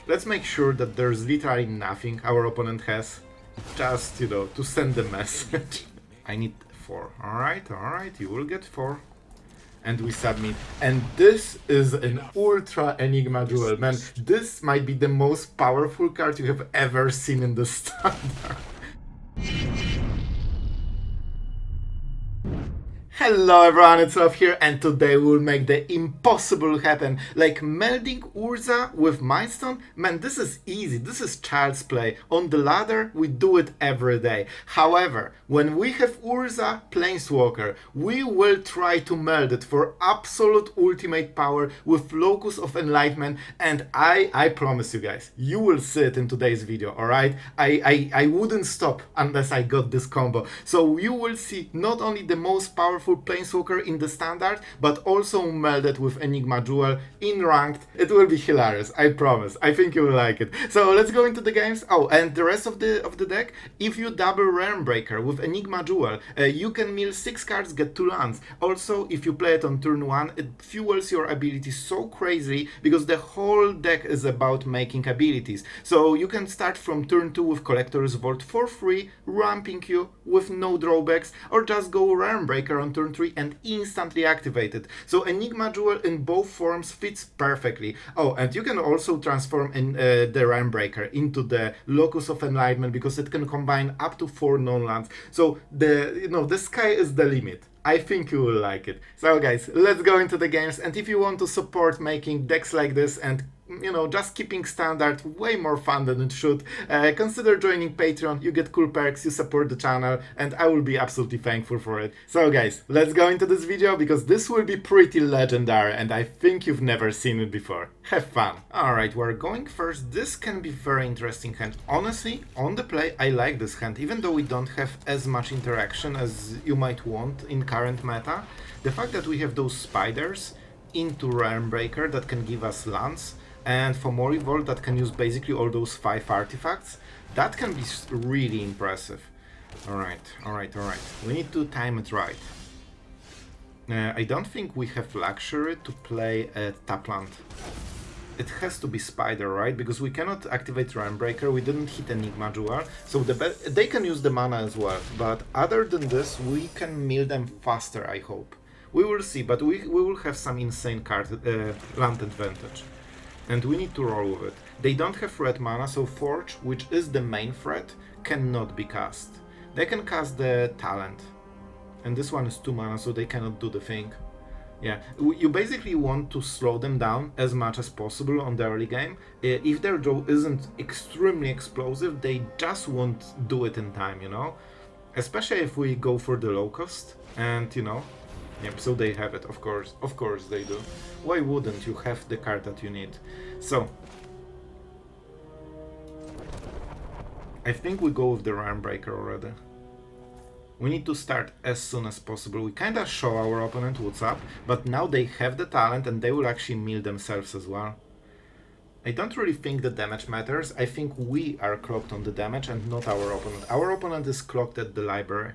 let's make sure that there's literally nothing our opponent has. Just, you know, to send the message. I need 4. Alright, you will get 4. And we submit. And this is an Ultra Enigma Jewel. Man, this might be the most powerful card you have ever seen in the standard. Hello everyone, it's Sloth here, and today we'll make the impossible happen. Like Melding Urza with Mightstone? Man, this is easy, this is child's play. On the ladder, we do it every day. However, when we have Urza Planeswalker, we will try to meld it for absolute ultimate power with Locus of Enlightenment, and I promise you guys, you will see it in today's video, alright? I wouldn't stop unless I got this combo. So you will see not only the most powerful Planeswalker in the standard, but also melded with Enigma Jewel in ranked. It will be hilarious, I promise. I think you will like it. So let's go into the games. Oh, and the rest of the deck, if you double Realmbreaker with Enigma Jewel, you can mill 6 cards, get 2 lands. Also, if you play it on turn 1, it fuels your abilities so crazy because the whole deck is about making abilities. So you can start from turn 2 with Collector's Vault for free, ramping you with no drawbacks, or just go Realmbreaker on turn 3 and instantly activate it. So Enigma Jewel in both forms fits perfectly. Oh, and you can also transform in the Realmbreaker into the Locus of Enlightenment because it can combine up to 4 non-lands. So the sky is the limit. I think you will like it. So guys, let's go into the games, and if you want to support making decks like this and just keeping standard way more fun than it should, consider joining Patreon. You get cool perks, you support the channel, and I will be absolutely thankful for it. So guys, let's go into this video because this will be pretty legendary and I think you've never seen it before. Have fun. Alright, we're going first. This can be very interesting hand. Honestly, on the play, I like this hand, even though we don't have as much interaction as you might want in current meta. The fact that we have those spiders into Realmbreaker that can give us lands, and Fomori Vault that can use basically all those 5 artifacts, that can be really impressive. Alright. We need to time it right. I don't think we have luxury to play a tap land. It has to be Spider, right? Because we cannot activate Realmbreaker, we didn't hit Enigma Jewel, so they can use the mana as well. But other than this, we can mill them faster, I hope. We will see, but we will have some insane land advantage. And we need to roll with it. They don't have red mana, so Forge, which is the main threat, cannot be cast. They can cast the talent. And this one is 2 mana, so they cannot do the thing. Yeah, you basically want to slow them down as much as possible on the early game. If their draw isn't extremely explosive, they just won't do it in time, Especially if we go for the low cost, and yep, so they have it, of course they do. Why wouldn't you have the card that you need? So, I think we go with the Realmbreaker already. We need to start as soon as possible. We kinda show our opponent what's up, but now they have the talent and they will actually mill themselves as well. I don't really think the damage matters. I think we are clocked on the damage and not our opponent. Our opponent is clocked at the library.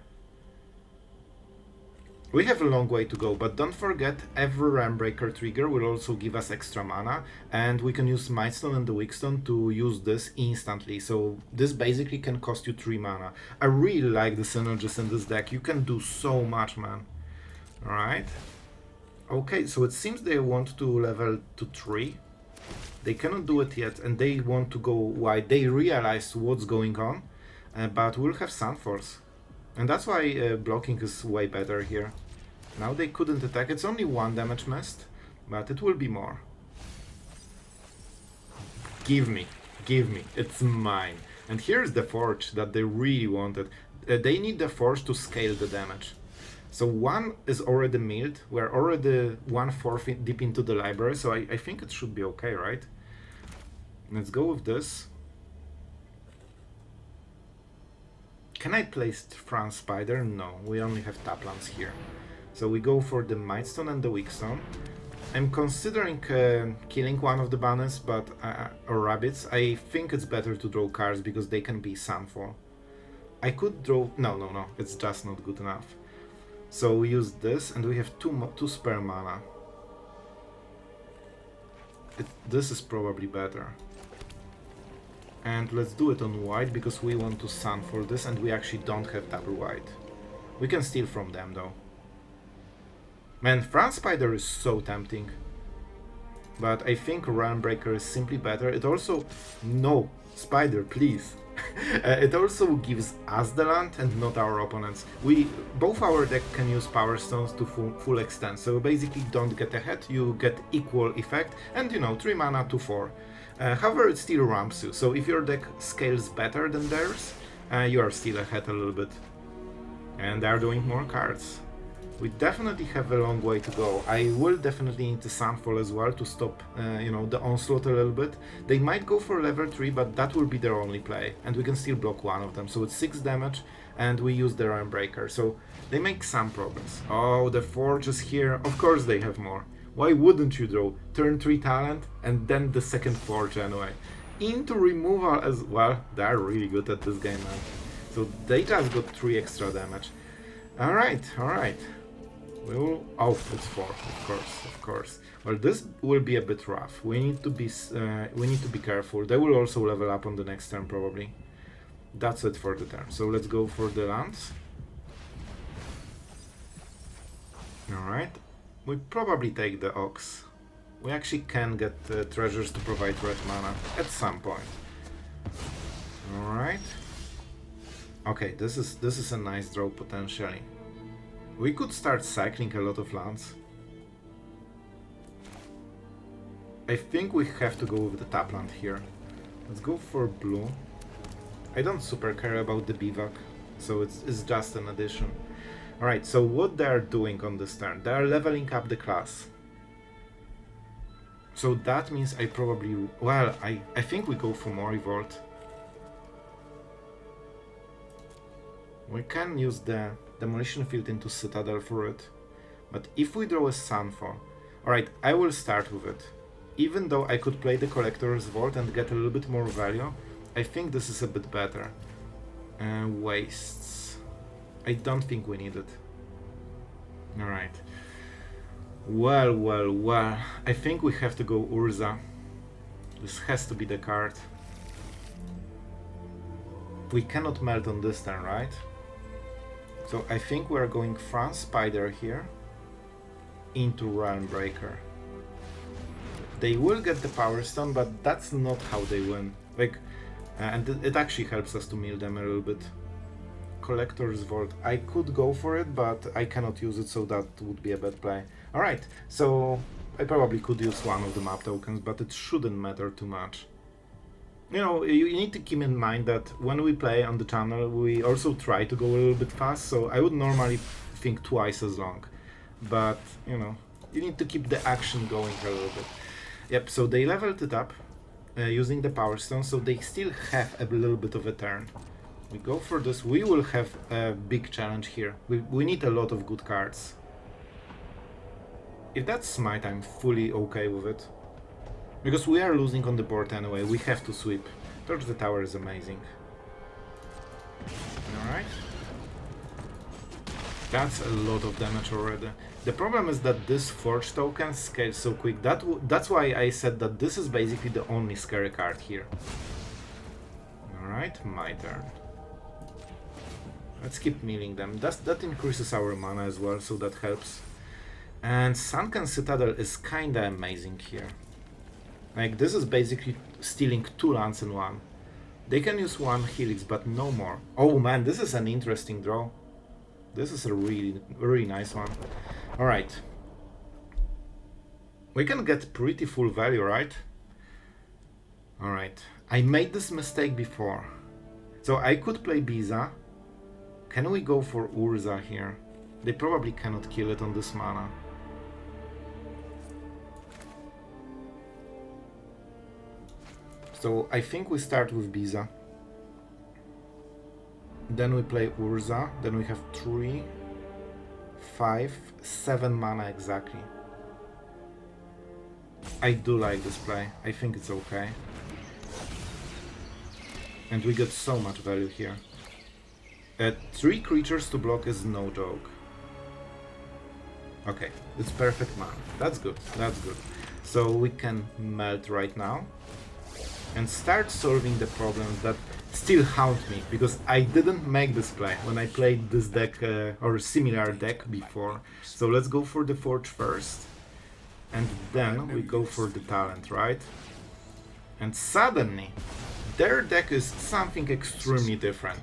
We have a long way to go, but don't forget, every Realmbreaker trigger will also give us extra mana, and we can use Mightstone and Weakstone to use this instantly, so this basically can cost you 3 mana. I really like the synergies in this deck, you can do so much, man. Alright. Okay, so it seems they want to level to 3. They cannot do it yet, and they want to go wide. They realize what's going on, but we'll have Sunfalls. And that's why blocking is way better here. Now they couldn't attack, it's only 1 damage missed, but it will be more. Give me, it's mine. And here's the Forge that they really wanted. They need the Forge to scale the damage. So 1 is already milled, we're already 1/4 deep into the library, so I think it should be okay, right? Let's go with this. Can I place Thran Spider? No, we only have tap lands here. So we go for the Mightstone and the Weakstone. I'm considering killing one of the banners, but or rabbits. I think it's better to draw cards because they can be Sunfall. I could draw... No, it's just not good enough. So we use this, and we have two spare mana. This is probably better. And let's do it on white, because we want to Sunfall this, and we actually don't have double white. We can steal from them, though. Man, Thran Spider is so tempting. But I think Realmbreaker is simply better. It also... No! Spider, please! It also gives us the land and not our opponents. Both our deck can use Power Stones to full extent, so basically don't get ahead, you get equal effect, and you know, 3 mana to 4. However, it still ramps you, so if your deck scales better than theirs, you are still ahead a little bit. And they are doing more cards. We definitely have a long way to go. I will definitely need to Sunfall as well to stop, you know, the onslaught a little bit. They might go for level 3, but that will be their only play, and we can still block one of them. So it's 6 damage, and we use the Realmbreaker, so they make some progress. Oh, the Forge is here. Of course they have more. Why wouldn't you draw turn 3 talent and then the second Forge anyway? Into removal as well. They are really good at this game, man. So they just got 3 extra damage. Alright, alright. We will... Oh, it's 4, of course. Well, this will be a bit rough. We need to be careful. They will also level up on the next turn, probably. That's it for the turn. So let's go for the lands. Alright. We probably take the Ox. We actually can get treasures to provide red mana at some point. Alright. Okay, this is a nice draw potentially. We could start cycling a lot of lands. I think we have to go with the tap land here. Let's go for blue. I don't super care about the Bivak, so it's just an addition. Alright, so what they are doing on this turn? They are leveling up the class. So that means I probably... Well, I think we go for Fomori Vault. We can use the Demolition Field into Citadel for it. But if we draw a Sunfall... Alright, I will start with it. Even though I could play the Collector's Vault and get a little bit more value, I think this is a bit better. Wastes. I don't think we need it. Alright. Well. I think we have to go Urza. This has to be the card. We cannot melt on this turn, right? So I think we're going Thran Spider here into Realmbreaker. They will get the Power Stone, but that's not how they win. Like, and it actually helps us to mill them a little bit. Collector's Vault. I could go for it, but I cannot use it, so that would be a bad play. Alright, so I probably could use one of the map tokens, but it shouldn't matter too much. You know, you need to keep in mind that when we play on the channel, we also try to go a little bit fast, so I would normally think twice as long. But, you know, you need to keep the action going a little bit. Yep, so they leveled it up using the Power Stone, so they still have a little bit of a turn. We go for this. We will have a big challenge here. We need a lot of good cards. If that's Smite, I'm fully okay with it. Because we are losing on the board anyway, we have to sweep. Torch the Tower is amazing. Alright. That's a lot of damage already. The problem is that this Forge token scales so quick. That's why I said that this is basically the only scary card here. Alright, my turn. Let's keep milling them. That increases our mana as well, so that helps. And Sunken Citadel is kinda amazing here. Like, this is basically stealing 2 lands in one. They can use 1 Helix, but no more. Oh man, this is an interesting draw. This is a really nice one. Alright. We can get pretty full value, right? Alright. I made this mistake before. So I could play Beza. Can we go for Urza here? They probably cannot kill it on this mana. So I think we start with Beza. Then we play Urza. Then we have 3, 5, 7 mana exactly. I do like this play. I think it's okay. And we get so much value here. 3 creatures to block is no joke. Okay, it's perfect mana. That's good, that's good. So we can melt right now. and start solving the problems that still haunt me, because I didn't make this play when I played this deck or similar deck before. So let's go for the Forge first, and then we go for the talent, right? And suddenly their deck is something extremely different.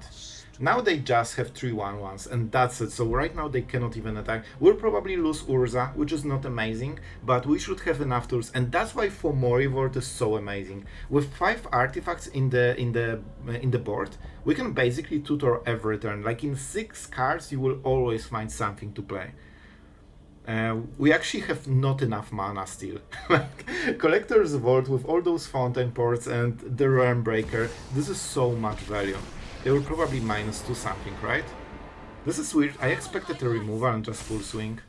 Now they just have 3 1/1s, and that's it. So right now they cannot even attack. We'll probably lose Urza, which is not amazing, but we should have enough tools, and that's why Fomori Vault is so amazing. With 5 artifacts in the board, we can basically tutor every turn. Like in 6 cards, you will always find something to play. We actually have not enough mana still. Like, Collector's Vault with all those Fountainports and the Realmbreaker, this is so much value. They will probably -2 something, right? This is weird. I expected a removal and just full swing,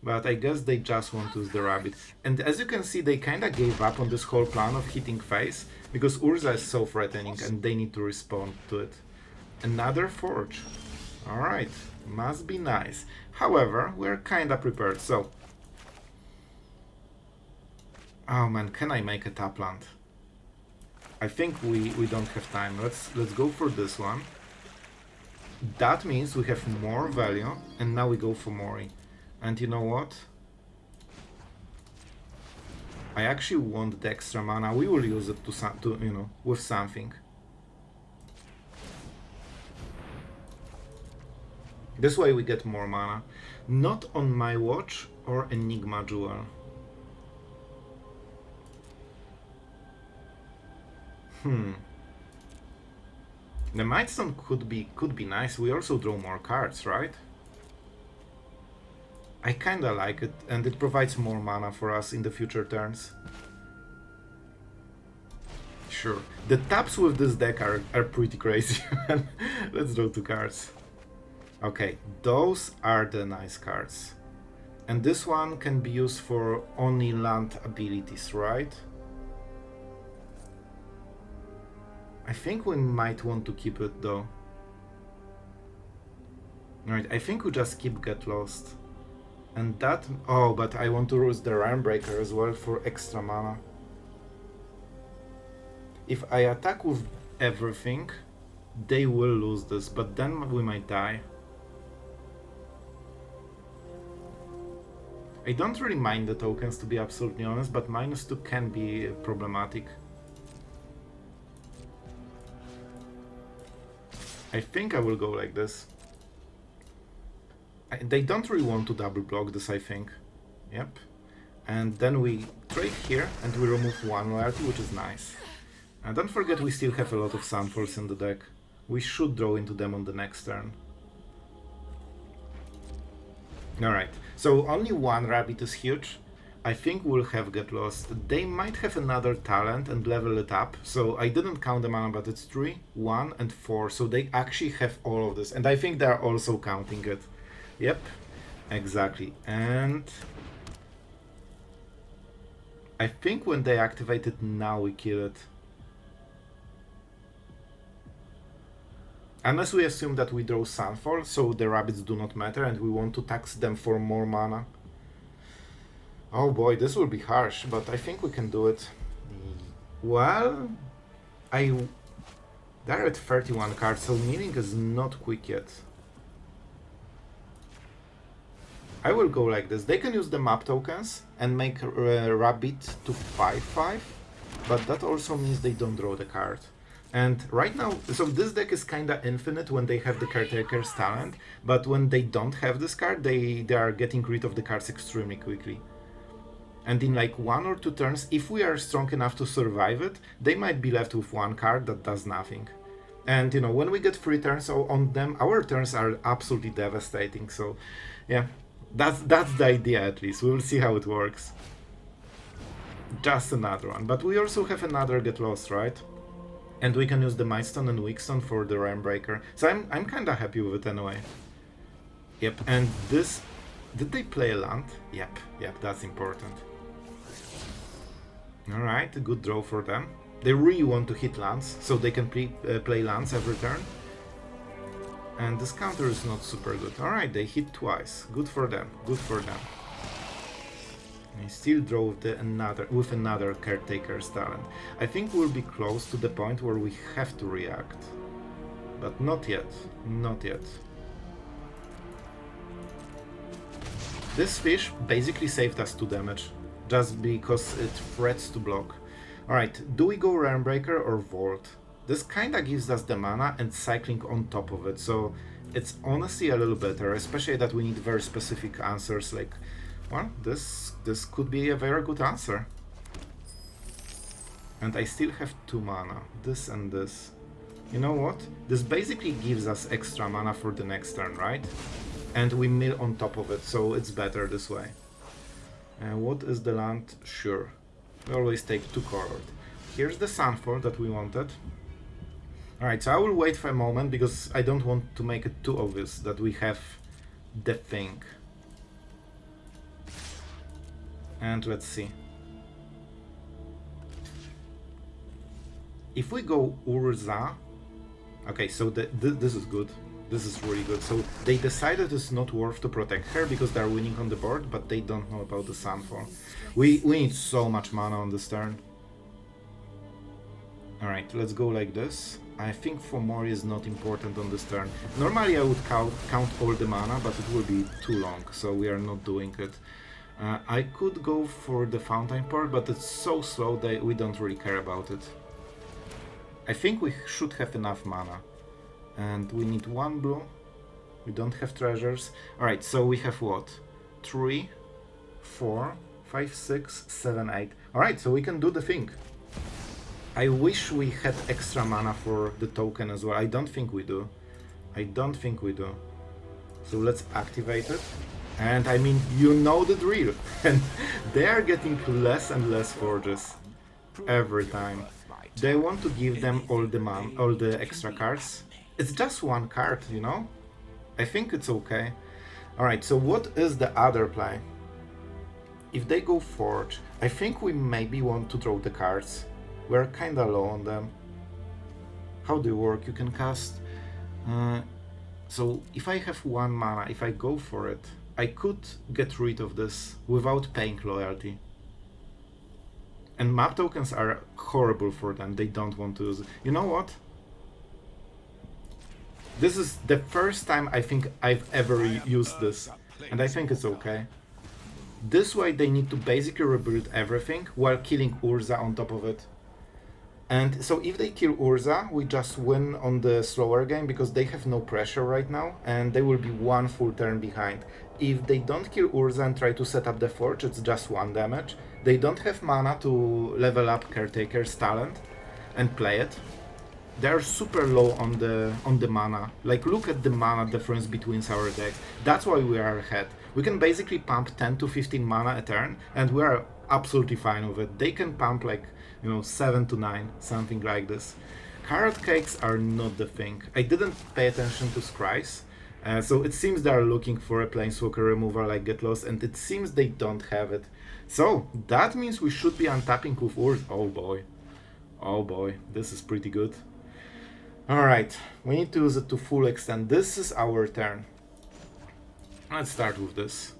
but I guess they just want to use the rabbit. And as you can see, they kinda gave up on this whole plan of hitting face, because Urza is so threatening and they need to respond to it. Another Forge. Alright, must be nice. However, we're kinda prepared, so... Oh man, can I make a tap land? I think we don't have time. Let's go for this one. That means we have more value, and now we go for Mori. And you know what? I actually want the extra mana. We will use it to you know, with something. This way we get more mana. Not on my watch or Enigma Jewel. The Mightstone could be nice. We also draw more cards, right? I kinda like it, and it provides more mana for us in the future turns. Sure. The taps with this deck are pretty crazy. Let's draw 2 cards. Okay, those are the nice cards. And this one can be used for only land abilities, right? I think we might want to keep it though. Alright, I think we just keep Get Lost. And that... Oh, but I want to use the Realmbreaker as well for extra mana. If I attack with everything, they will lose this, but then we might die. I don't really mind the tokens, to be absolutely honest, but -2 can be problematic. I think I will go like this. They don't really want to double block this, I think. Yep. And then we trade here and we remove 1 loyalty, which is nice. And don't forget we still have a lot of Sunfalls in the deck. We should draw into them on the next turn. Alright, so only 1 rabbit is huge. I think we'll have Get Lost. They might have another talent and level it up, so I didn't count the mana, but it's 3, 1 and 4, so they actually have all of this, and I think they're also counting it. Yep, exactly. And I think when they activate it, now we kill it. Unless we assume that we draw Sunfall, so the rabbits do not matter and we want to tax them for more mana. Oh boy, this will be harsh, but I think we can do it. Well, they're at 31 cards, so milling is not quick yet. I will go like this. They can use the map tokens and make Rabbit to 5/5, but that also means they don't draw the card. And right now, so this deck is kinda infinite when they have the Caretaker's talent, but when they don't have this card, they are getting rid of the cards extremely quickly. And in like 1 or 2 turns, if we are strong enough to survive it, they might be left with 1 card that does nothing. And you know, when we get 3 turns on them, our turns are absolutely devastating. So yeah, that's the idea at least. We will see how it works. Just another one. But we also have another Get Lost, right? And we can use the Mightstone and Weakstone for the Realmbreaker. So I'm kinda happy with it anyway. Yep, and this... Did they play a land? Yep, that's important. Alright, a good draw for them. They really want to hit lands, so they can play lands every turn. And this counter is not super good. Alright, they hit twice. Good for them, good for them. I still drove with another Caretaker's talent. I think we'll be close to the point where we have to react. But not yet. Not yet. This fish basically saved us 2 damage. Just because it threats to block. Alright, do we go Realmbreaker or Vault? This kinda gives us the mana and cycling on top of it, so it's honestly a little better, especially that we need very specific answers like, well, this could be a very good answer. And I still have 2 mana, this and this. You know what? This basically gives us extra mana for the next turn, right? And we mill on top of it, so it's better this way. What is the land? Sure. We always take 2 colored. Here's the Sunfall that we wanted. Alright, so I will wait for a moment because I don't want to make it too obvious that we have the thing. And let's see. If we go Urza... Okay, so this is good. This is really good. So they decided it's not worth to protect her because they're winning on the board, but they don't know about the Sunfall. We need so much mana on this turn. Alright, let's go like this. I think Fomori is not important on this turn. Normally I would count all the mana, but it will be too long, so we are not doing it. I could go for the Fountainport, but it's so slow that we don't really care about it. I think we should have enough mana. And we need 1 blue. We don't have treasures. Alright, so we have what? 3, 4, 5, 6, 7, 8. Alright, so we can do the thing. I wish we had extra mana for the token as well. I don't think we do. I don't think we do. So let's activate it. And I mean, you know the drill. And they are getting less and less forges every time. They want to give them all the extra cards. It's just 1 card, you know? I think it's okay. Alright, so what is the other play? If they go Forge, I think we maybe want to draw the cards. We're kinda low on them. How do you work? You can cast... so if I have 1 mana, if I go for it, I could get rid of this without paying loyalty. And map tokens are horrible for them, they don't want to use it. You know what? This is the first time I think I've ever used this, and I think it's okay. This way they need to basically rebuild everything while killing Urza on top of it. And so if they kill Urza, we just win on the slower game because they have no pressure right now and they will be 1 full turn behind. If they don't kill Urza and try to set up the Forge, it's just 1 damage. They don't have mana to level up Caretaker's talent and play it. They're super low on the mana. Like, look at the mana difference between our decks. That's why we are ahead. We can basically pump 10 to 15 mana a turn and we are absolutely fine with it. They can pump like, you know, 7 to 9, something like this. Carrot cakes are not the thing. I didn't pay attention to Scries, so it seems they are looking for a Planeswalker removal like Get Lost, and it seems they don't have it. So that means we should be untapping with Urza. Oh boy, this is pretty good. Alright, we need to use it to full extent. This is our turn. Let's start with this.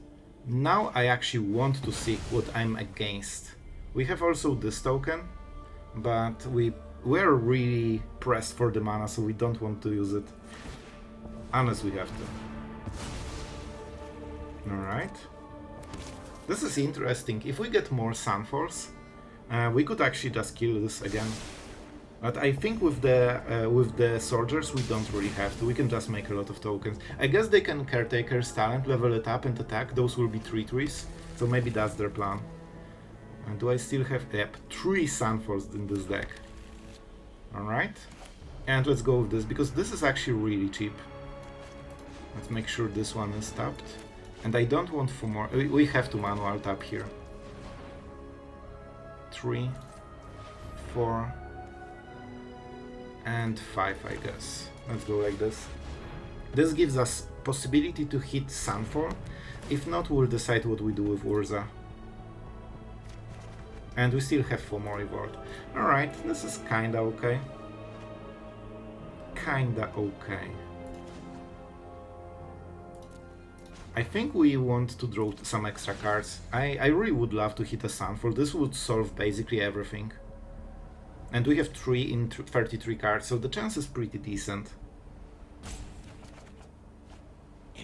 Now I actually want to see what I'm against. We have also this token, but we're really pressed for the mana, so we don't want to use it unless we have to. Alright. This is interesting. If we get more Sunfalls, we could actually just kill this again. But I think with the soldiers we don't really have to. We can just make a lot of tokens. I guess they can Caretaker's talent, level it up and attack. Those will be 3/3s, so maybe that's their plan. And do I still have... Yep, 3 Sunfalls in this deck. Alright. And let's go with this, because this is actually really cheap. Let's make sure this one is tapped. And I don't want for more... We have to manual tap here. 3, 4... and 5, I guess. Let's go like this. This gives us possibility to hit Sunfall. If not, we'll decide what we do with Urza. And we still have Fomori Vault. Alright, this is kinda okay. Kinda okay. I think we want to draw some extra cards. I really would love to hit a Sunfall. This would solve basically everything. And we have 3 in 33 cards, so the chance is pretty decent.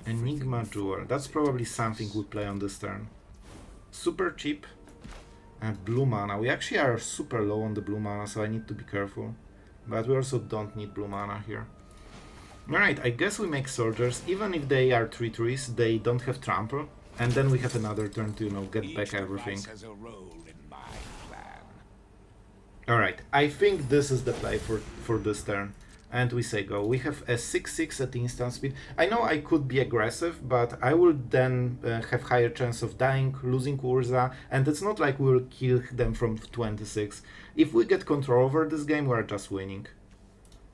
Enigma Jewel. That's probably something we play on this turn. Super cheap. And blue mana. We actually are super low on the blue mana, so I need to be careful. But we also don't need blue mana here. Alright, I guess we make soldiers. Even if they are 3/3s, they don't have trample. And then we have another turn to, you know, get back everything. Alright, I think this is the play for this turn. And we say go. We have a 6/6 at instant speed. I know I could be aggressive, but I will then have higher chance of dying, losing Urza, and it's not like we'll kill them from 26. If we get control over this game, we're just winning.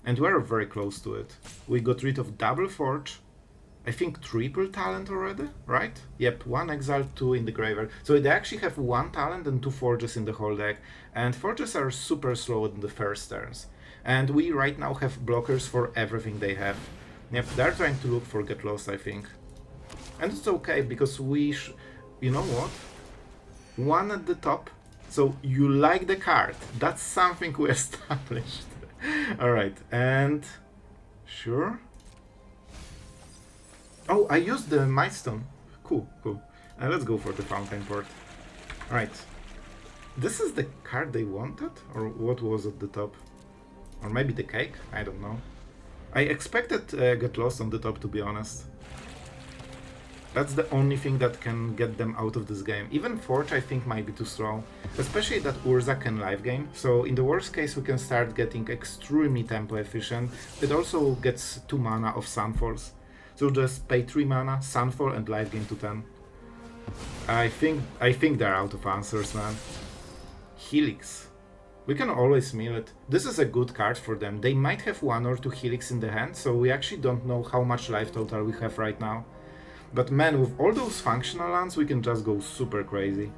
And we're very close to it. We got rid of double Forge. I think triple talent already, right? Yep, 1 exile, 2 in the graveyard. So they actually have 1 talent and 2 forges in the whole deck. And forges are super slow in the first turns. And we right now have blockers for everything they have. Yep, they're trying to look for Get Lost, I think. And it's okay, because you know what? 1 at the top. So you like the card. That's something we established. Alright, and... Sure. Oh, I used the Mightstone. Cool, cool. Let's go for the Fountainport. Alright. This is the card they wanted? Or what was at the top? Or maybe the cake? I don't know. I expected Get Lost on the top, to be honest. That's the only thing that can get them out of this game. Even Forge, I think, might be too slow. Especially that Urza can live game. So in the worst case, we can start getting extremely tempo efficient. It also gets 2 mana of Sunfalls. So just pay 3 mana, Sunfall, and live game to 10. I think they're out of answers, man. Helix. We can always mill it. This is a good card for them. They might have 1 or 2 Helix in the hand, so we actually don't know how much life total we have right now. But man, with all those functional lands, we can just go super crazy.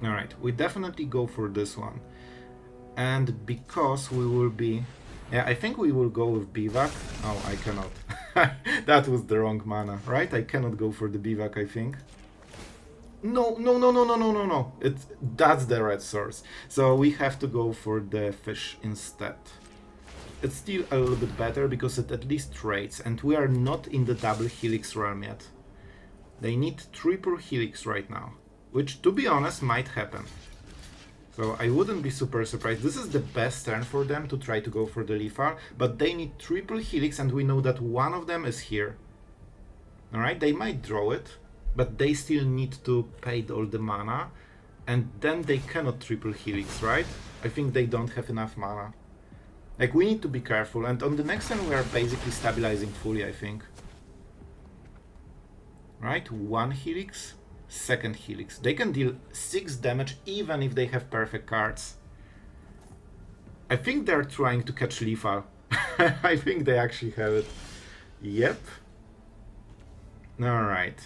Alright, we definitely go for this one. And because we will be... Yeah, I think we will go with Bivak. Oh, I cannot. That was the wrong mana, right? I cannot go for the Bivak, I think. No. That's the red source. So we have to go for the fish instead. It's still a little bit better because it at least trades, and we are not in the double Helix realm yet. They need triple Helix right now, which, to be honest, might happen. So I wouldn't be super surprised. This is the best turn for them to try to go for the lethal, but they need triple Helix, and we know that one of them is here. Alright, they might draw it, but they still need to pay all the mana, and then they cannot triple Helix, right? I think they don't have enough mana. Like, we need to be careful, and on the next turn we are basically stabilizing fully, I think. Right, 1 Helix, 2nd Helix. They can deal 6 damage even if they have perfect cards. I think they're trying to catch lethal. I think they actually have it. Yep. Alright.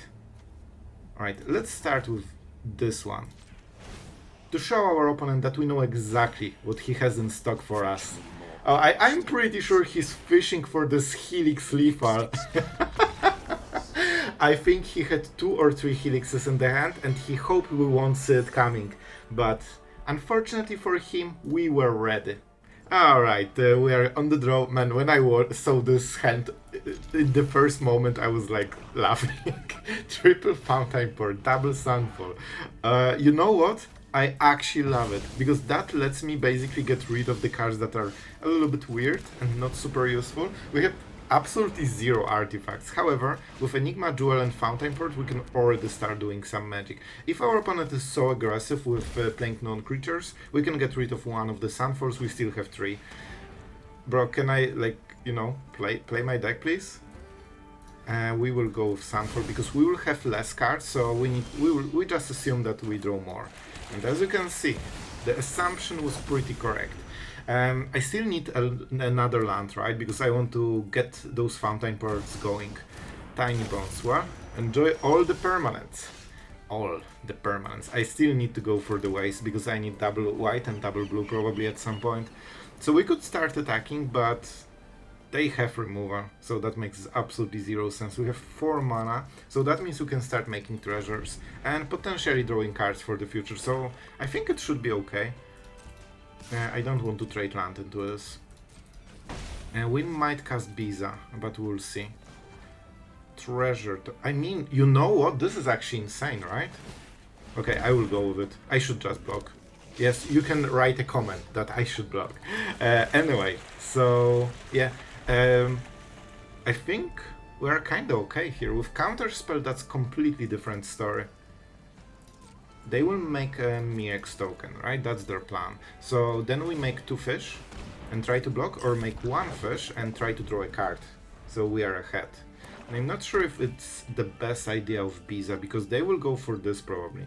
Alright, let's start with this one. To show our opponent that we know exactly what he has in stock for us. I'm pretty sure he's fishing for this Helix lethal. I think he had 2 or 3 Helixes in the hand and he hoped we won't see it coming. But unfortunately for him, we were ready. Alright, we are on the draw. Man, when I saw this hand, in the first moment I was like laughing. Triple Fountainport, double Sunfall. You know what? I actually love it, because that lets me basically get rid of the cards that are a little bit weird and not super useful. We have absolutely 0 artifacts. However, with Enigma Jewel and Fountainport, we can already start doing some magic. If our opponent is so aggressive with playing non-creatures, we can get rid of 1 of the Sunfalls, we still have 3. Bro, can I, like, you know, play my deck, please? We will go with Sunfall, because we will have less cards, so we just assume that we draw more. And as you can see, the assumption was pretty correct. I still need another land, right? Because I want to get those Fountainports going. Tiny Bones, well, enjoy all the permanents. All the permanents. I still need to go for the waste, because I need double white and double blue probably at some point. So we could start attacking, but They have removal, so that makes absolutely zero sense. We have 4 mana, so that means we can start making treasures and potentially drawing cards for the future, so I think it should be okay. I don't want to trade land into this. We might cast Beza, but we'll see. Treasure. I mean, you know what? This is actually insane, right? Okay, I will go with it. I should just block. Yes, you can write a comment that I should block. Anyway, so yeah. I think we're kinda okay here. With Counterspell, that's completely different story. They will make a MX token, right? That's their plan. So then we make 2 fish and try to block, or make 1 fish and try to draw a card. So we are ahead. And I'm not sure if it's the best idea of Beza, because they will go for this probably.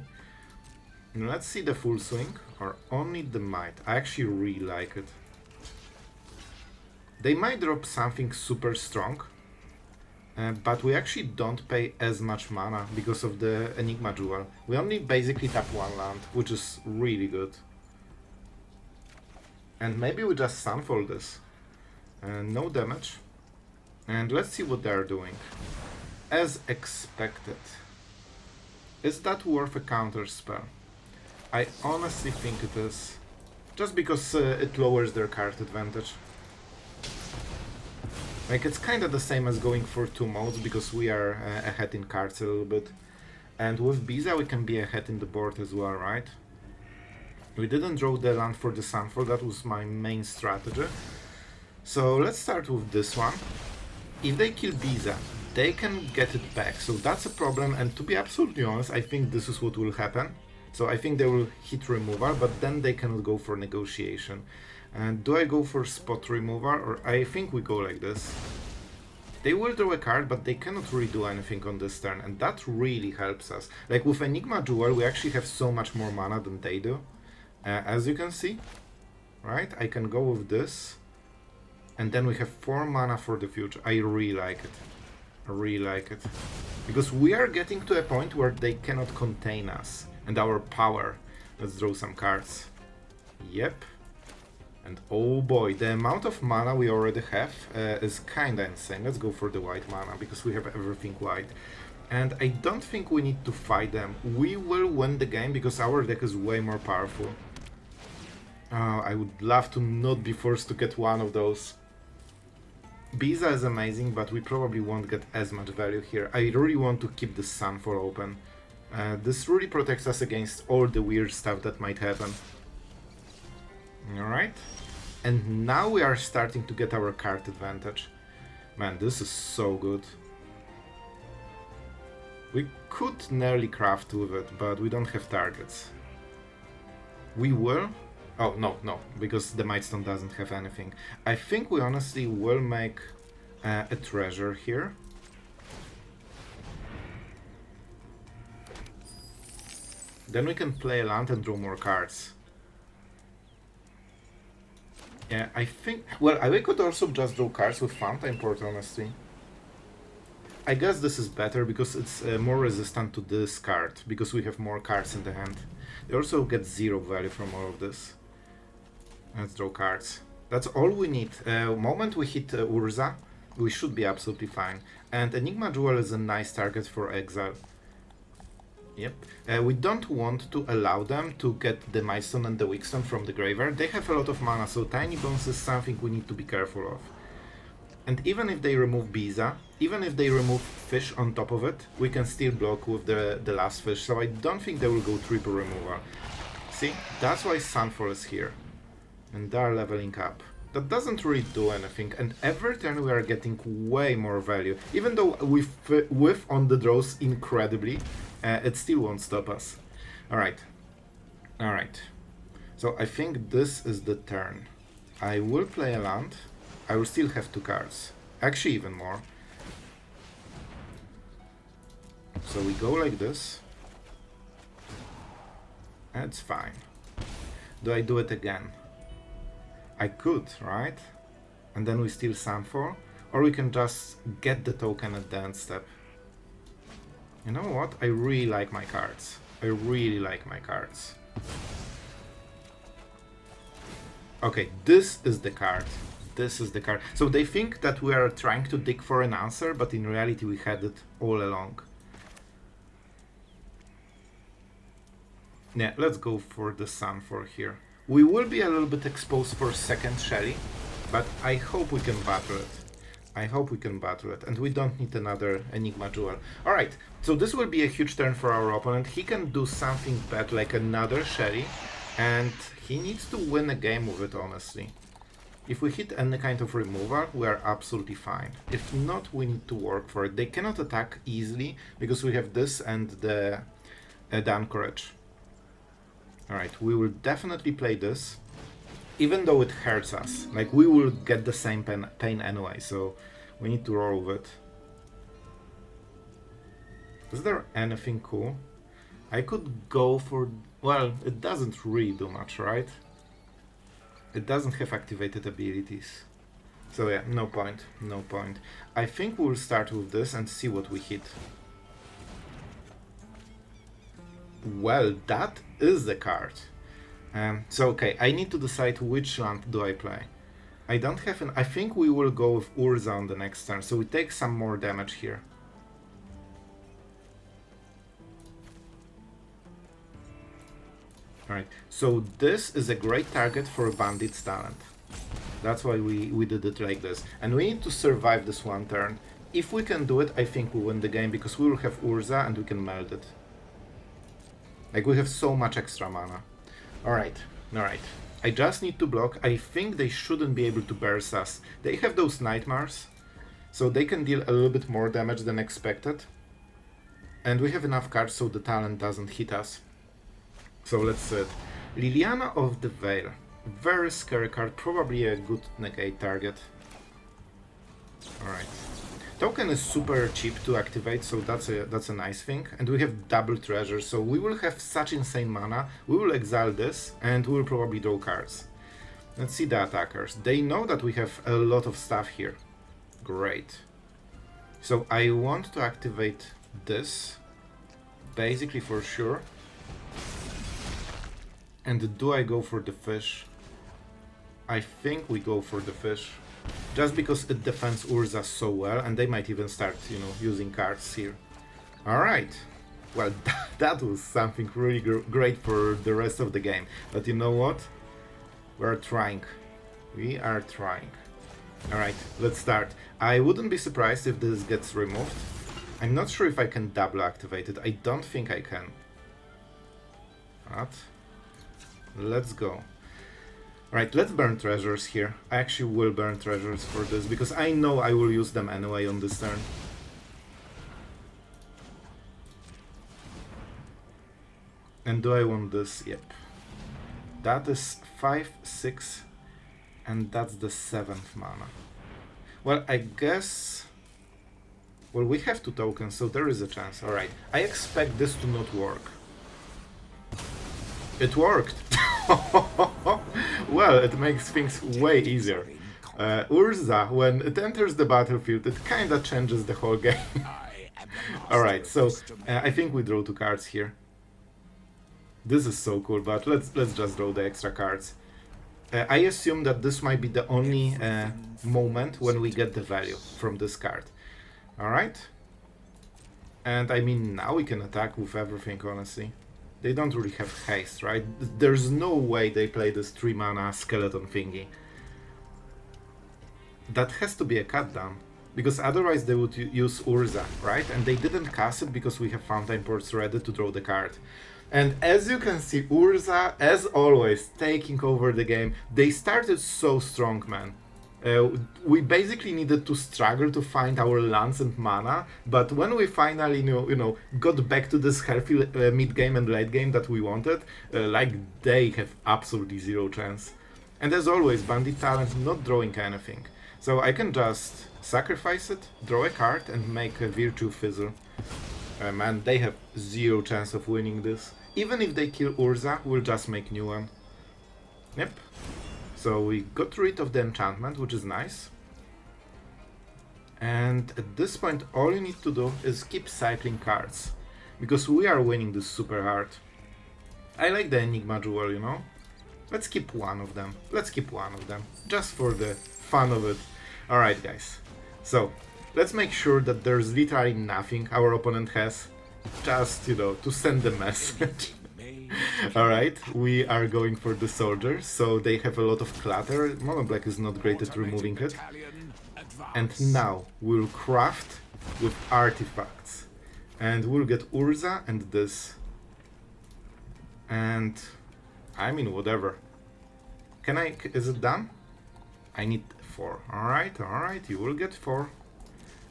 And let's see the full swing, or only the might. I actually really like it. They might drop something super strong, but we actually don't pay as much mana because of the Enigma Jewel. We only basically tap 1 land, which is really good. And maybe we just Sunfall this. No damage. And let's see what they are doing. As expected. Is that worth a counter spell? I honestly think it is. Just because it lowers their card advantage. Like, it's kinda the same as going for 2 modes, because we are ahead in cards a little bit. And with Beza we can be ahead in the board as well, right? We didn't draw the land for the Sunfall, that was my main strategy. So let's start with this one. If they kill Beza, they can get it back, so that's a problem, and to be absolutely honest, I think this is what will happen. So I think they will hit removal, but then they cannot go for negotiation. And do I go for spot removal, or I think we go like this. They will draw a card, but they cannot really do anything on this turn, and that really helps us. Like with Enigma Jewel, we actually have so much more mana than they do. As you can see, right? I can go with this, and then we have 4 mana for the future. I really like it. I really like it. Because we are getting to a point where they cannot contain us and our power. Let's draw some cards. Yep. And oh boy, the amount of mana we already have is kinda insane. Let's go for the white mana, because we have everything white. And I don't think we need to fight them. We will win the game, because our deck is way more powerful. I would love to not be forced to get one of those. Beza is amazing, but we probably won't get as much value here. I really want to keep the Sunfall open. This really protects us against all the weird stuff that might happen. Alright. And now we are starting to get our card advantage. Man, this is so good. We could nearly craft with it, but we don't have targets. We will. Oh, no, because the Mightstone doesn't have anything. I think we honestly will make a treasure here. Then we can play a land and draw more cards. Yeah, I think... Well, I could also just draw cards with Fountainport, honestly. I guess this is better because it's more resistant to this card, because we have more cards in the hand. They also get 0 value from all of this. Let's draw cards. That's all we need. Moment we hit Urza, we should be absolutely fine. And Enigma Jewel is a nice target for exile. Yep. We don't want to allow them to get the Mightstone and the Weakstone from the graveyard. They have a lot of mana, so Tiny Bones is something we need to be careful of. And even if they remove Beza, even if they remove fish on top of it, we can still block with the last fish, so I don't think they will go triple removal. See, that's why Sunfall is here. And they are leveling up. That doesn't really do anything, and every turn we are getting way more value. Even though we whiff on the draws incredibly, it still won't stop us. Alright. So I think this is the turn. I will play a land. I will still have 2 cards. Actually, even more. So we go like this. That's fine. Do I do it again? I could, right? And then we steal Sunfall. Or we can just get the token at the end step. You know what? I really like my cards. I really like my cards. Okay, this is the card. this is the card. So they think that we are trying to dig for an answer, but in reality we had it all along. Yeah, let's go for the Sunfall here. We will be a little bit exposed for second Shelly, but I hope we can battle it. I hope we can battle it, and we don't need another Enigma Jewel. Alright, so this will be a huge turn for our opponent. He can do something bad, like another Shelly, and he needs to win a game with it, honestly. If we hit any kind of removal, we are absolutely fine. If not, we need to work for it. They cannot attack easily, because we have this and the Anchorage. Alright, we will definitely play this, even though it hurts us. Like, we will get the same pain anyway, so we need to roll with it. Is there anything cool? I could go for... well, it doesn't really do much, right? It doesn't have activated abilities. So yeah, no point, no point. I think we'll start with this and see what we hit. Well, that is the card. So okay, I need to decide which land do I play. I don't have an... I think we will go with Urza on the next turn, so we take some more damage here. Alright, so this is a great target for Bandit's talent. That's why we did it like this. And we need to survive this one turn. If we can do it, I think we win the game, because we will have Urza and we can meld it. Like, we have so much extra mana. Alright, alright. I just need to block. I think they shouldn't be able to burst us. They have those Nightmares, so they can deal a little bit more damage than expected. And we have enough cards so the talent doesn't hit us. So let's see it. Liliana of the Veil. Very scary card, probably a good negate target. Alright. Token is super cheap to activate, so that's a nice thing. And we have double treasure, so we will have such insane mana. We will exile this, and we will probably draw cards. Let's see the attackers. They know that we have a lot of stuff here. Great. So I want to activate this, basically for sure. And do I go for the fish? I think we go for the fish. Just because it defends Urza so well, and they might even start, you know, using cards here. Alright. Well, that was something really great for the rest of the game. But you know what? We're trying. We are trying. Alright, let's start. I wouldn't be surprised if this gets removed. I'm not sure if I can double activate it. I don't think I can. But let's go. Right, let's burn treasures here. I actually will burn treasures for this, because I know I will use them anyway on this turn. And do I want this? Yep. That is 5, 6, and that's the 7th mana. Well, I guess... well, we have 2 tokens, so there is a chance. Alright, I expect this to not work. It worked! Well, it makes things way easier. Urza, when it enters the battlefield, it kinda changes the whole game. Alright, so I think we draw 2 cards here. This is so cool, but let's just draw the extra cards. I assume that this might be the only moment when we get the value from this card. Alright? And I mean, now we can attack with everything, honestly. They don't really have haste, right? There's no way they play this 3 mana skeleton thingy. That has to be a cut down, because otherwise they would use Urza, right? And they didn't cast it because we have Fountainports ready to draw the card. And as you can see, Urza, as always, taking over the game. They started so strong, man. We basically needed to struggle to find our lands and mana, but when we finally, you know, got back to this healthy mid-game and late-game that we wanted, like, they have absolutely zero chance. And as always, Bandit talent not drawing anything. So I can just sacrifice it, draw a card, and make a Virtue Fizzle. Man, they have zero chance of winning this. Even if they kill Urza, we'll just make new one. Yep. So we got rid of the enchantment, which is nice. And at this point, all you need to do is keep cycling cards, because we are winning this super hard. I like the Enigma Jewel, you know? Let's keep one of them. Let's keep one of them, just for the fun of it. Alright, guys. So, let's make sure that there's literally nothing our opponent has. Just, you know, to send the message. Alright, we are going for the soldiers, so they have a lot of clutter. Mono Black is not great at removing it. And now we'll craft with artifacts. And we'll get Urza and this. And I mean, whatever. Can I? Is it done? I need 4. Alright, you will get 4.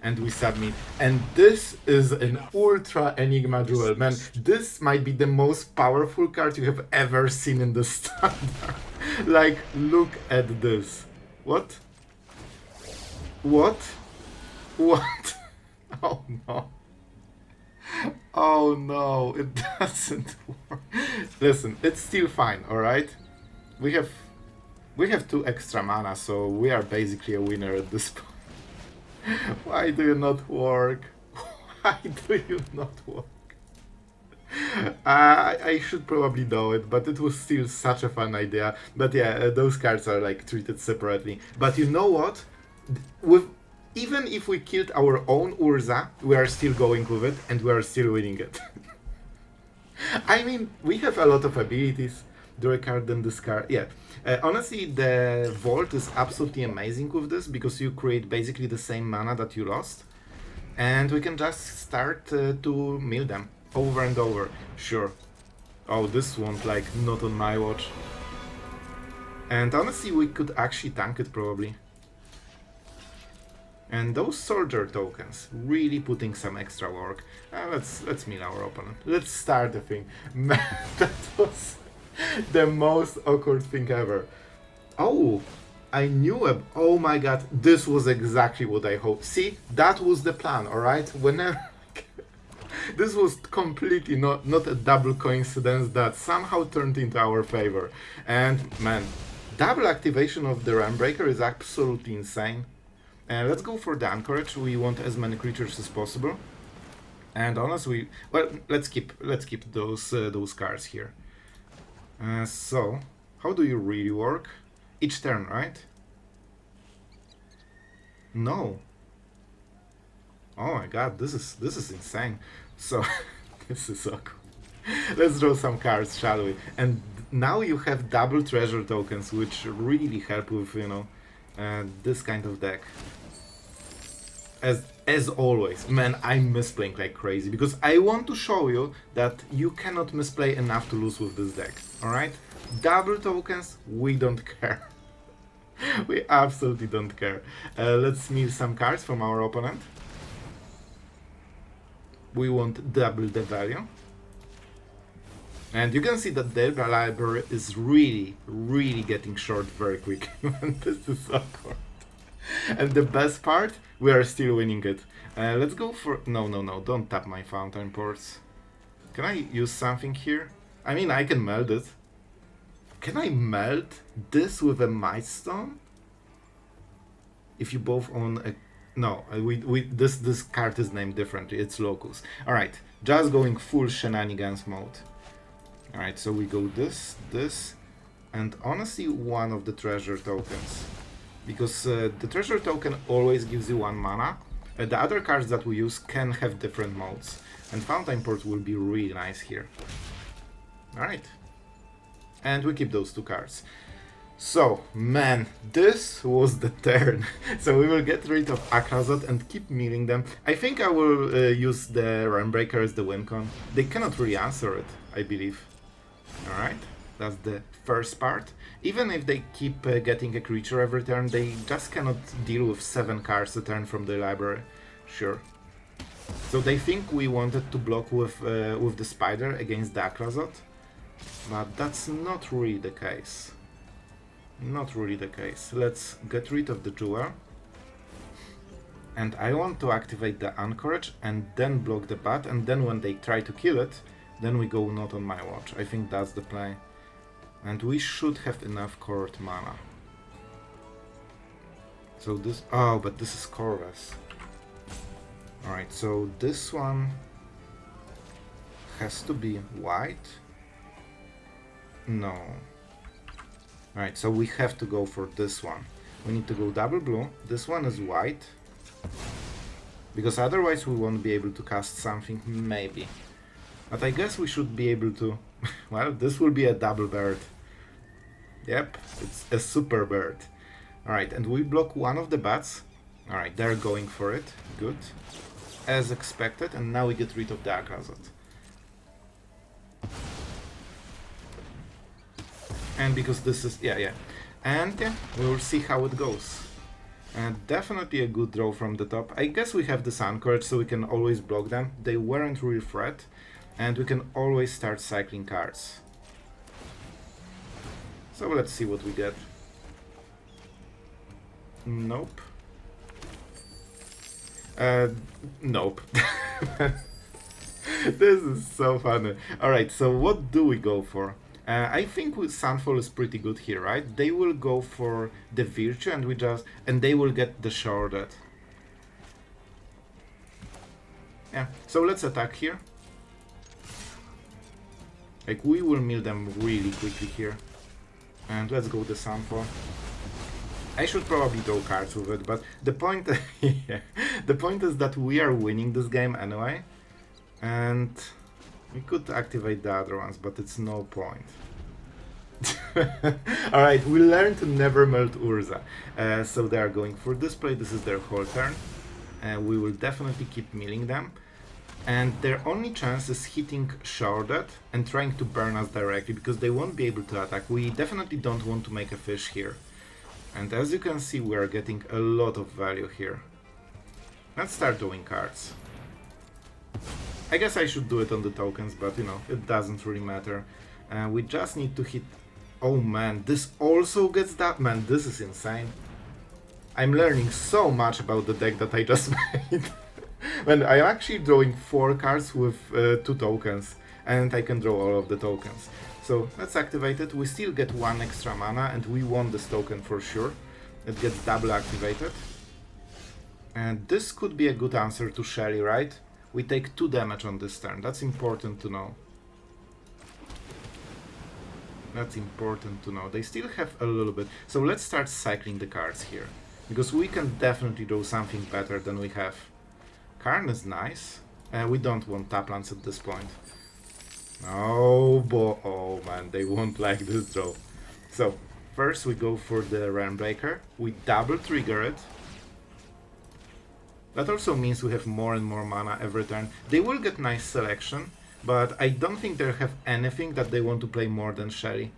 And we submit. And this is an Ultra Enigma Jewel. Man, this might be the most powerful card you have ever seen in the standard. Like, look at this. What? What? What? Oh no. Oh no, it doesn't work. Listen, it's still fine, alright? We have 2 extra mana, so we are basically a winner at this point. Why do you not work? Why do you not work? I should probably know it, but it was still such a fun idea. But yeah, those cards are like treated separately. But you know what? Even if we killed our own Urza, we are still going with it and we are still winning it. I mean, we have a lot of abilities. Draw a card, then discard. Yeah. Honestly, the Vault is absolutely amazing with this because you create basically the same mana that you lost. And we can just start to mill them over and over. Sure. Oh, this won't, like, not on my watch. And honestly, we could actually tank it probably. And those soldier tokens, really putting some extra work. Let's mill our opponent. Let's start the thing. Man, that was the most awkward thing ever. Oh, I knew it. Oh my god, this was exactly what I hoped. See, that was the plan, alright? Whenever... This was completely not a double coincidence that somehow turned into our favor. And man, double activation of the Realmbreaker is absolutely insane. Let's go for the Anchorage. We want as many creatures as possible. And honestly, well, let's keep those cards here. So, how do you really work? Each turn, right? No. Oh my god, this is insane. So, this is so cool. Let's draw some cards, shall we? And now you have double treasure tokens, which really help with, you know, this kind of deck. As always, man, I'm misplaying like crazy because I want to show you that you cannot misplay enough to lose with this deck. Alright? Double tokens, we don't care. We absolutely don't care. Let's mill some cards from our opponent. We want double the value. And you can see that their library is really getting short very quick. This is awkward. And the best part, we are still winning it. Let's go for... No, don't tap my Fountainports. Can I use something here? I mean, I can meld it. Can I meld this with a Mightstone? If you both own a... No, this card is named differently, it's Locus. Alright, just going full shenanigans mode. Alright, so we go this, and honestly one of the treasure tokens. Because the treasure token always gives you 1 mana. The other cards that we use can have different modes. And Fountainport will be really nice here. Alright. And we keep those 2 cards. So, man, this was the turn. So we will get rid of Akrazot and keep milling them. I think I will use the Realmbreaker as the win con. They cannot really answer it, I believe. Alright, that's the first part. Even if they keep getting a creature every turn, they just cannot deal with 7 cards a turn from the library. Sure. So they think we wanted to block with the Spider against the Akrazot, but that's not really the case. Not really the case. Let's get rid of the Jewel. And I want to activate the Anchorage and then block the bat, and then when they try to kill it, then we go not on my watch. I think that's the play. And we should have enough court mana. So this... Oh, but this is Corvus. Alright, so this one has to be white. No. Alright, so we have to go for this one. We need to go double blue. This one is white. Because otherwise we won't be able to cast something, maybe. But I guess we should be able to... Well, this will be a double bird. Yep, it's a super bird. Alright, and we block one of the bats. Alright, they're going for it. Good. As expected, and now we get rid of the Akrazot. And because this is... yeah. And yeah, we will see how it goes. And definitely a good draw from the top. I guess we have the Anchorage, so we can always block them. They weren't really threat. And we can always start cycling cards. So let's see what we get. Nope. Nope. This is so funny. Alright, so what do we go for? I think with Sunfall is pretty good here, right? They will go for the Virtue and they will get the Shrouded. Yeah, so let's attack here. Like, we will mill them really quickly here. And let's go the Sunfall. I should probably draw cards with it, but the point, yeah, the point is that we are winning this game anyway. And we could activate the other ones, but it's no point. Alright, we learned to never melt Urza. So they are going for this play, this is their whole turn. We will definitely keep milling them. And their only chance is hitting Shrouded and trying to burn us directly, because they won't be able to attack. We definitely don't want to make a fish here. And as you can see, we are getting a lot of value here. Let's start doing cards. I guess I should do it on the tokens, but you know, it doesn't really matter. We just need to hit... Oh man, this also gets that? Man, this is insane. I'm learning so much about the deck that I just made. Man, I'm actually drawing 4 cards with 2 tokens, and I can draw all of the tokens. So let's activate it. We still get 1 extra mana, and we want this token for sure. It gets double activated. And this could be a good answer to Shelly, right? We take 2 damage on this turn. That's important to know. That's important to know. They still have a little bit. So let's start cycling the cards here, because we can definitely draw something better than we have. Karn is nice. We don't want tap lands at this point. Oh boy, oh man, they won't like this draw. So first we go for the Realmbreaker. We double trigger it. That also means we have more and more mana every turn. They will get nice selection, but I don't think they have anything that they want to play more than Shelly.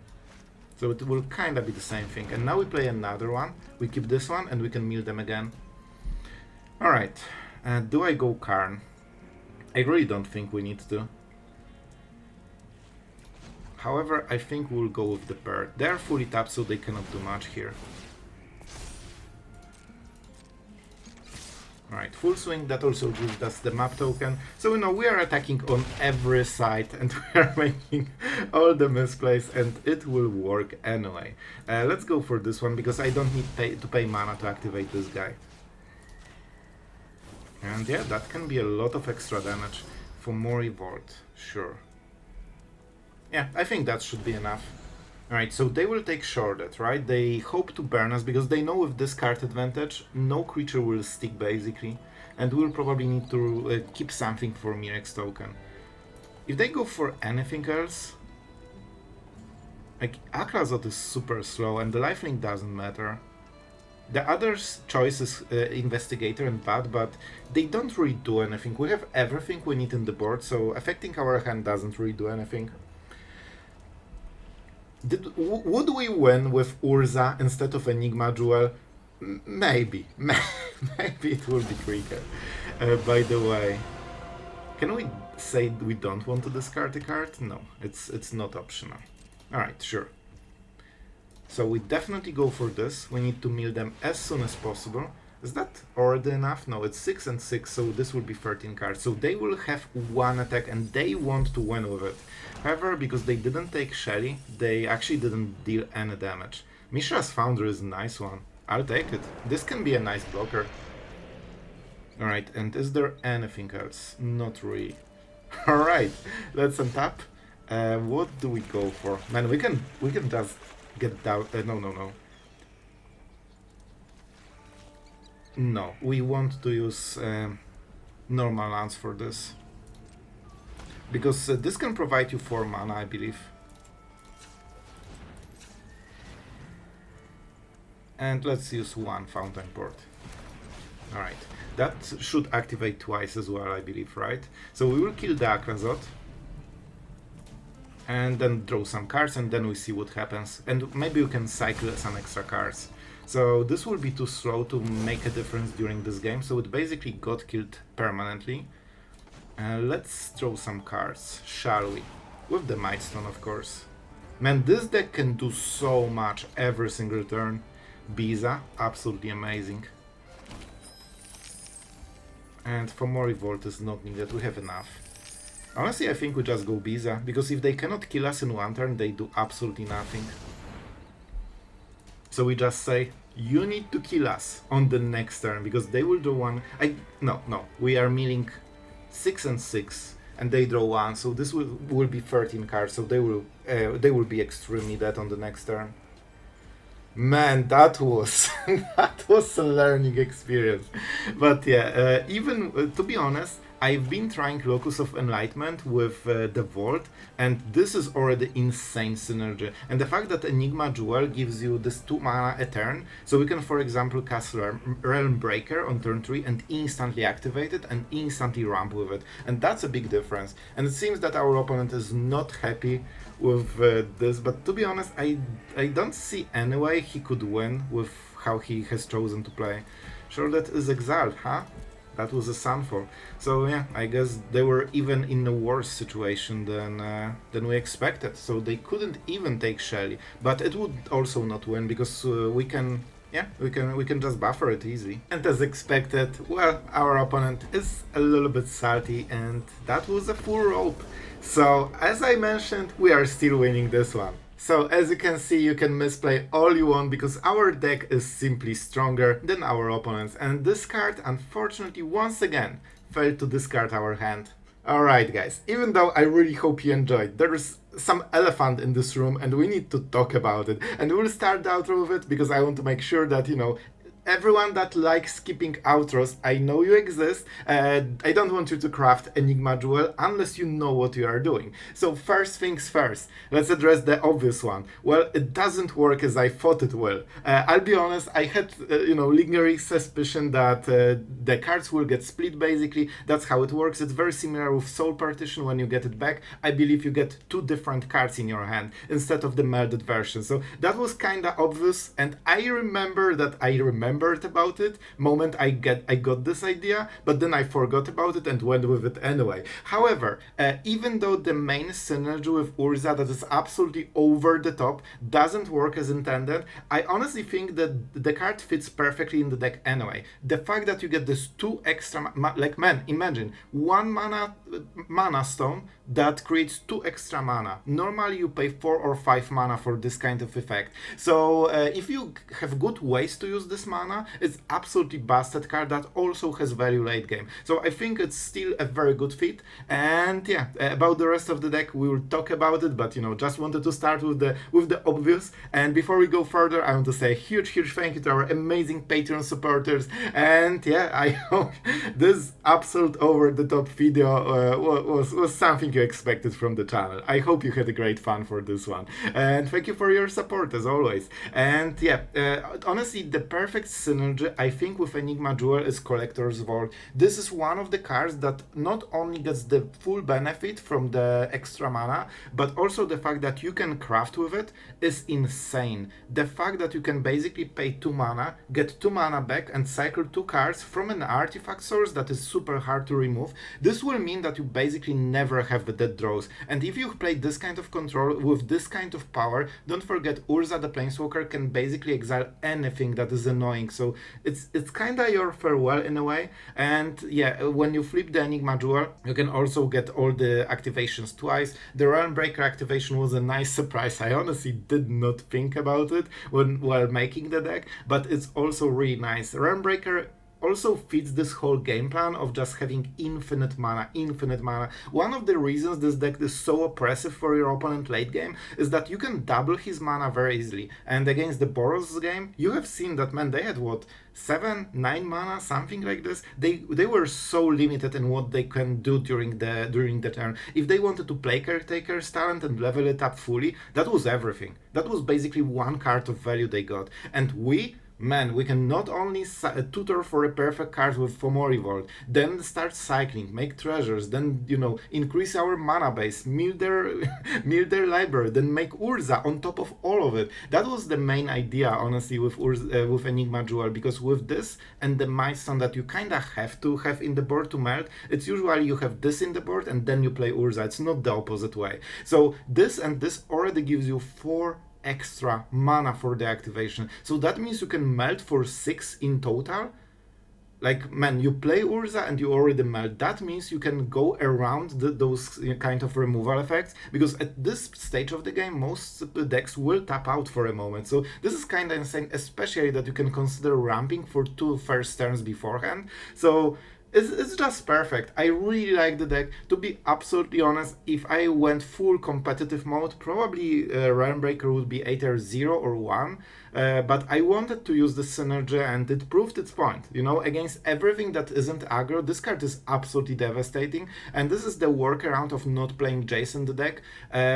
So it will kinda be the same thing. And now we play another one. We keep this one and we can mill them again. Alright, do I go Karn? I really don't think we need to. However, I think we'll go with the bird. They're fully tapped, so they cannot do much here. Alright, full swing, that also gives us the map token. So you know, we are attacking on every side and we are making all the misplays, and it will work anyway. Let's go for this one, because I don't need to pay mana to activate this guy. And yeah, that can be a lot of extra damage. Fomori Vault, sure. Yeah, I think that should be enough. Alright, so they will take Shrouded, right? They hope to burn us, because they know with this card advantage, no creature will stick basically. And we'll probably need to keep something for Mirex's token. If they go for anything else... Like, Akrazot is super slow and the lifelink doesn't matter. The other choice is Investigator and Bat, but they don't really do anything. We have everything we need in the board, so affecting our hand doesn't really do anything. Would we win with Urza instead of Enigma Jewel? Maybe. Maybe it will be quicker. By the way, can we say we don't want to discard a card? No, it's not optional. Alright, sure. So we definitely go for this. We need to mill them as soon as possible. Is that already enough? No, it's 6 and 6, so this will be 13 cards. So they will have 1 attack and they want to win with it. However, because they didn't take Shelly, they actually didn't deal any damage. Mishra's Foundry is a nice one. I'll take it. This can be a nice blocker. Alright, and is there anything else? Not really. Alright, let's untap. What do we go for? Man, we can just get down. No. No, we want to use normal lands for this. Because this can provide you 4 mana, I believe. And let's use 1 Fountainport. Alright, that should activate twice as well, I believe, right? So we will kill the Akrazot. And then draw some cards, and then we see what happens. And maybe you can cycle some extra cards. So this will be too slow to make a difference during this game, so it basically got killed permanently. Let's draw some cards, shall we? With the Mightstone, of course. Man, this deck can do so much every single turn. Beza, absolutely amazing. And Fomori Vault is not needed, we have enough. Honestly, I think we just go Beza, because if they cannot kill us in one turn, they do absolutely nothing. So we just say, you need to kill us on the next turn, because they will draw one... No, we are milling 6 and 6, and they draw 1, so this will be 13 cards, so they will be extremely dead on the next turn. Man, that was that was a learning experience. But yeah, even to be honest, I've been trying Locus of Enlightenment with the Vault, and this is already insane synergy. And the fact that Enigma Jewel gives you this 2 mana a turn, so we can, for example, cast Realmbreaker on turn 3 and instantly activate it and instantly ramp with it. And that's a big difference. And it seems that our opponent is not happy with this, but to be honest, I don't see any way he could win with how he has chosen to play. Sure, that is Exalt, huh? That was a Sunfall. So yeah, I guess they were even in a worse situation than we expected. So they couldn't even take Shelly, but it would also not win because we can just buffer it easy. And as expected, well, our opponent is a little bit salty, and that was a full rope. So as I mentioned, we are still winning this one. So as you can see, you can misplay all you want because our deck is simply stronger than our opponents, and this card unfortunately once again failed to discard our hand. Alright guys, even though I really hope you enjoyed, there is some elephant in this room and we need to talk about it. And we'll start the outro with it because I want to make sure that, you know, everyone that likes skipping outros, I know you exist. I don't want you to craft Enigma Jewel unless you know what you are doing. So first things first, let's address the obvious one. Well, it doesn't work as I thought it will. I'll be honest, I had lingering suspicion that the cards will get split basically. That's how it works. It's very similar with Soul Partition. When you get it back, I believe you get 2 different cards in your hand instead of the melded version. So that was kinda obvious, and I remember that I remembered about it moment I got this idea, but then I forgot about it and went with it anyway. However, even though the main synergy with Urza that is absolutely over the top doesn't work as intended, I honestly think that the card fits perfectly in the deck anyway. The fact that you get this 2 extra, like man, imagine 1 mana stone that creates 2 extra mana. Normally you pay 4 or 5 mana for this kind of effect. So if you have good ways to use this mana, it's absolutely busted card that also has value late game. So I think it's still a very good fit. And yeah, about the rest of the deck we will talk about it, but just wanted to start with the obvious. And before we go further, I want to say a huge thank you to our amazing Patreon supporters. And yeah, I hope this absolute over the top video was something you expected from the channel. I hope you had a great fun for this one, and thank you for your support as always. And yeah, honestly, the perfect synergy I think with Enigma Jewel is Collector's Vault. This is one of the cards that not only gets the full benefit from the extra mana, but also the fact that you can craft with it is insane. The fact that you can basically pay 2 mana, get 2 mana back, and cycle 2 cards from an artifact source that is super hard to remove. This will mean that you basically never have the dead draws. And if you play this kind of control with this kind of power, don't forget Urza the Planeswalker can basically exile anything that is annoying. So it's kinda your farewell in a way. And yeah, when you flip the Enigma Jewel, you can also get all the activations twice. The Realmbreaker activation was a nice surprise. I honestly did not think about it while making the deck, but it's also really nice. Realmbreaker also fits this whole game plan of just having infinite mana, infinite mana. One of the reasons this deck is so oppressive for your opponent late game is that you can double his mana very easily. And against the Boros game, you have seen that, man, they had what, 7, 9 mana, something like this. They were so limited in what they can do during the turn. If they wanted to play Caretaker's Talent and level it up fully, that was everything. That was basically one card of value they got. And we can not only tutor for a perfect card with Fomori Vault, then start cycling, make treasures, then, you know, increase our mana base, mill their, mill their library, then make Urza on top of all of it. That was the main idea, honestly, with with Enigma Jewel, because with this and the Mightstone that you kinda have to have in the board to melt, it's usually you have this in the board and then you play Urza. It's not the opposite way. So this and this already gives you 4 extra mana for the activation. So that means you can melt for 6 in total. Like, man, you play Urza and you already melt. That means you can go around those kind of removal effects, because at this stage of the game, most decks will tap out for a moment. So this is kind of insane, especially that you can consider ramping for 2 first turns beforehand. So it's just perfect. I really like the deck. To be absolutely honest, if I went full competitive mode, probably Realmbreaker would be either 0 or 1. But I wanted to use the synergy and it proved its point. You know, against everything that isn't aggro, this card is absolutely devastating. And this is the workaround of not playing Jace in the deck,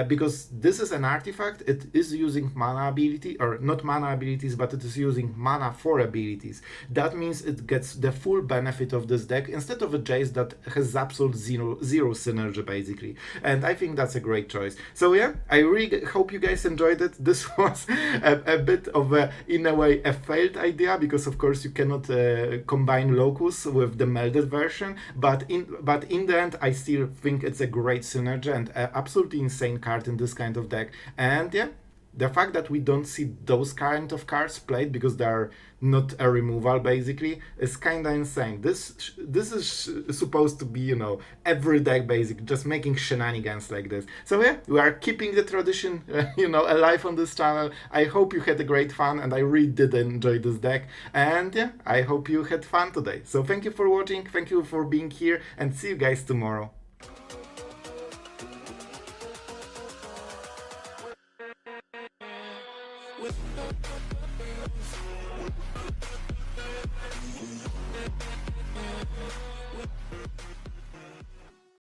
because this is an artifact. It is using mana ability, or not mana abilities, but it is using mana for abilities. That means it gets the full benefit of this deck instead of a Jace that has absolute zero synergy, basically. And I think that's a great choice. So yeah, I really hope you guys enjoyed it. This was a bit of in a way a failed idea, because of course you cannot combine Locus with the melded version, but in the end I still think it's a great synergy and an absolutely insane card in this kind of deck. And yeah, the fact that we don't see those kind of cards played because they are not a removal, basically, is kind of insane. This is supposed to be, you know, every deck basic, just making shenanigans like this. So yeah, we are keeping the tradition, you know, alive on this channel. I hope you had a great fun, and I really did enjoy this deck. And yeah, I hope you had fun today. So thank you for watching, thank you for being here, and see you guys tomorrow.